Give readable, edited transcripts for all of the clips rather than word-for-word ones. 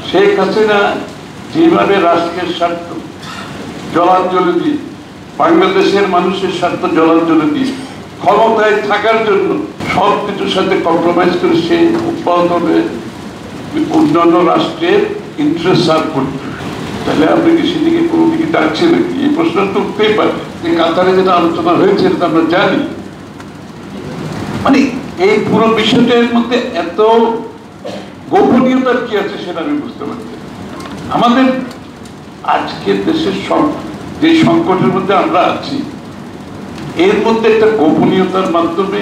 শেখ হাসিনা যেভাবে রাষ্ট্রের স্বার্থ জলাঞ্জলি দিয়ে, বাংলাদেশের মানুষের স্বার্থ জলাঞ্জলি দিয়ে ক্ষমতায় থাকার জন্য সবকিছুর সাথে কম্প্রোমাইজ করে সে উৎপাদনে অন্যান্য রাষ্ট্রের ইন্টারেস্ট সার্ভ করতে, তাহলে আপনি কি সেদিকে কোনো দিকে ডাকছেন নাকি? এই প্রশ্ন তো উঠতেই পারে। যে কাতারে যেটা আলোচনা হয়েছে এটা আমরা জানি। মানে এই পুরো বিষয়টার মধ্যে এত গোপনীয়তা কি আছে সেটা আমি বুঝতে পারছি। আমাদের আজকে দেশের যে সংকটের মধ্যে আমরা আছি, এর মধ্যে একটা গোপনীয়তার মাধ্যমে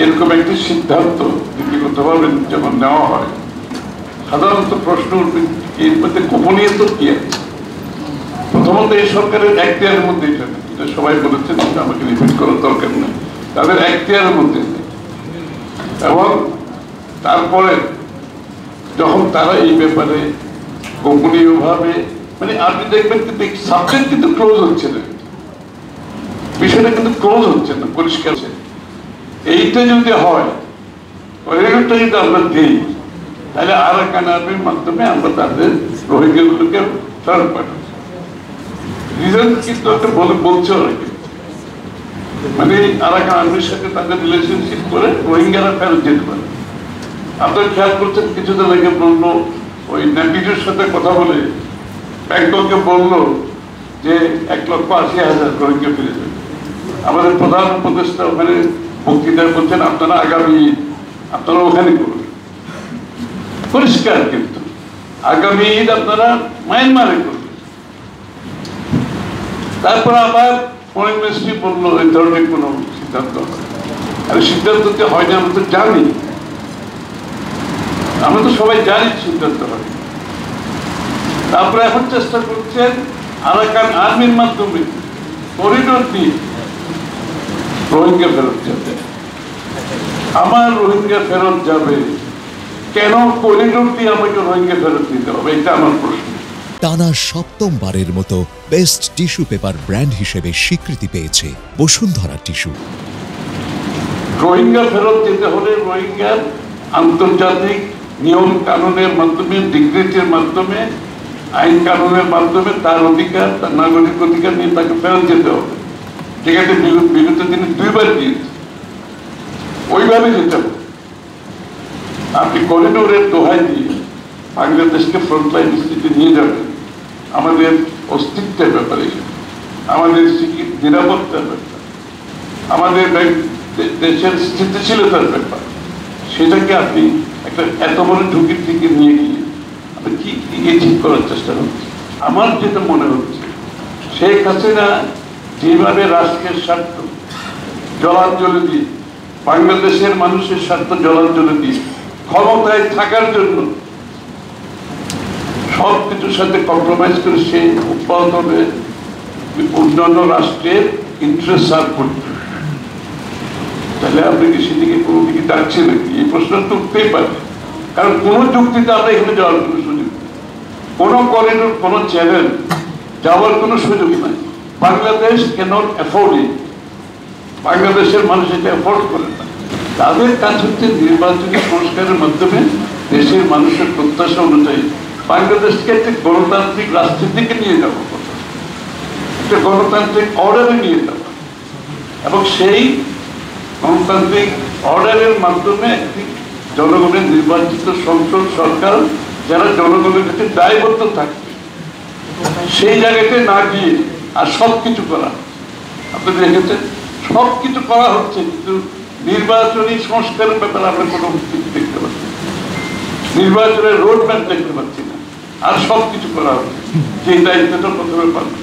এরকম একটি সিদ্ধান্ত ব্যক্তিগতভাবে যখন নেওয়া হয়, সাধারণত প্রশ্ন উঠবে এর মধ্যে গোপনীয়তা কি আছে। প্রথমত এই সরকারের এখতিয়ারের মধ্যে এটা সবাই বলেছেন, আমাকে রিপিট করার দরকার নেই, তাদের এখতিয়ারের মধ্যে। এবং তারপরে যখন তারা এই ব্যাপারে গোপনীয়ভাবে, মানে আপনি দেখবেন কিন্তু সাবজেক্ট কিন্তু ক্লোজ হচ্ছে না, বিষয়টা কিন্তু ক্লোজ হচ্ছে না, পরিষ্কার। এইটা যদি হয়, করিডোরটা যদি আমরা দিই, তাহলে আরাকান আর্মির মাধ্যমে আমরা তাদের রোহিঙ্গাগুলোকে ফেরত পাঠাবো। রিজন কিন্তু একটা বলছে অনেকে, মানে আরাকান আর্মির সাথে তাদের রিলেশনশিপ করে রোহিঙ্গারা ফেরত যেতে পারে। আপনারা খেয়াল করছেন, কিছুদিন আগে বললো ওই নেপিডের সাথে কথা বলে ব্যাংককে বললো যে 1,80,000 রোহিঙ্গা ফিরে যাবে। আমাদের প্রধান উপদেষ্টা ওখানে বক্তৃতায় বলছেন আপনারা আগামী আপনারা ওখানে করবেন, পরিষ্কার। কিন্তু আগামী ঈদ আপনারা মায়ানমারে করবেন। তারপর আবার ফরেন মিনিস্ট্রি বললো এই ধরনের কোনো সিদ্ধান্ত হয়। আর সিদ্ধান্ততে হয় না, আমরা তো জানি, আমরা তো সবাই জানি সিদ্ধান্ত হয়। তারপরে এখন চেষ্টা করছেন আরাকান আর্মির মাধ্যমে করিডোর দিয়ে রোহিঙ্গা ফেরত যাবে। আমার রোহিঙ্গা ফেরত যাবে কেন? করিডোর দিয়ে আমাকে রোহিঙ্গা ফেরত দিতে হবে, এটা আমার প্রশ্ন। টানা সপ্তমবারের মতো বেস্ট টিস্যু পেপার ব্র্যান্ড হিসেবে স্বীকৃতি পেয়েছে বসুন্ধরা টিস্যু। রোহিঙ্গা ফেরত যেতে হলে রোহিঙ্গার আন্তর্জাতিক নিয়ম কানুনের মাধ্যমে, ডিগ্রিটির মাধ্যমে, আইন কানুনের মাধ্যমে তার অধিকার, তার নাগরিক অধিকার নিয়ে তাকে ফেরত যেতে হবে। ঠিক আছে, বিগত দিনে 2বার দিয়েছে, ওইভাবে যেতে হবে। আপনি করিডোরের দোহাই দিয়ে বাংলাদেশকে ফ্রন্টলাইন স্থিতিতে নিয়ে যাবেন, আমাদের অস্তিত্বের ব্যাপারে, আমাদের নিরাপত্তার ব্যাপার, আমাদের দেশের স্থিতিশীলতার ব্যাপার, সেটাকে আপনি একটা এত বড় ঝুঁকির দিকে নিয়ে গিয়ে আপনি কি ঠিক করার চেষ্টা করছেন? আমার যেটা মনে হচ্ছে, শেখ হাসিনা যেভাবে রাষ্ট্রের স্বার্থ জলাঞ্জলি দিয়ে, বাংলাদেশের মানুষের স্বার্থ জলাঞ্জলি দিয়ে ক্ষমতায় থাকার জন্য সবকিছুর সাথে কম্প্রোমাইজ করে সে উৎপাদনে অন্যান্য রাষ্ট্রের ইন্টারেস্ট সার্ভ করতে, তাহলে আপনি কি সেদিকে কোনো দিকে ডাকছেন নাকি? এই প্রশ্ন তো উঠতেই পারে। কারণ কোন যুক্তিতে আমরা এখানে যাওয়ার কোনো সুযোগ, কোনো করিডোর, কোনো চ্যানেল যাওয়ার কোনো সুযোগ নাই। বাংলাদেশ ক্যানট অ্যাফোর্ড ইট, বাংলাদেশের মানুষ এটা অ্যাফোর্ড করে না। তাদের কাজ হচ্ছে নির্বাচনী সংস্কারের মাধ্যমে দেশের মানুষের প্রত্যাশা অনুযায়ী বাংলাদেশকে একটা গণতান্ত্রিক রাষ্ট্রের দিকে নিয়ে যাওয়া, একটা গণতান্ত্রিক অর্ডারে নিয়ে যাওয়া, এবং সেই গণতান্ত্রিক অর্ডারের মাধ্যমে একটি জনগণের নির্বাচিত সংসদ সরকার যারা জনগণের কাছে দায়বদ্ধ থাকবে, সেই জায়গাতে না গিয়ে আর সবকিছু করা। আপনি দেখেছেন সবকিছু করা হচ্ছে, কিন্তু নির্বাচনী সংস্কারের ব্যাপারে আমরা কোনো দেখতে পাচ্ছি, নির্বাচনের রোড ম্যাপ দেখতে পাচ্ছি না, আর সবকিছু করা হচ্ছে। যে দায়িত্বটা প্রথমে পালন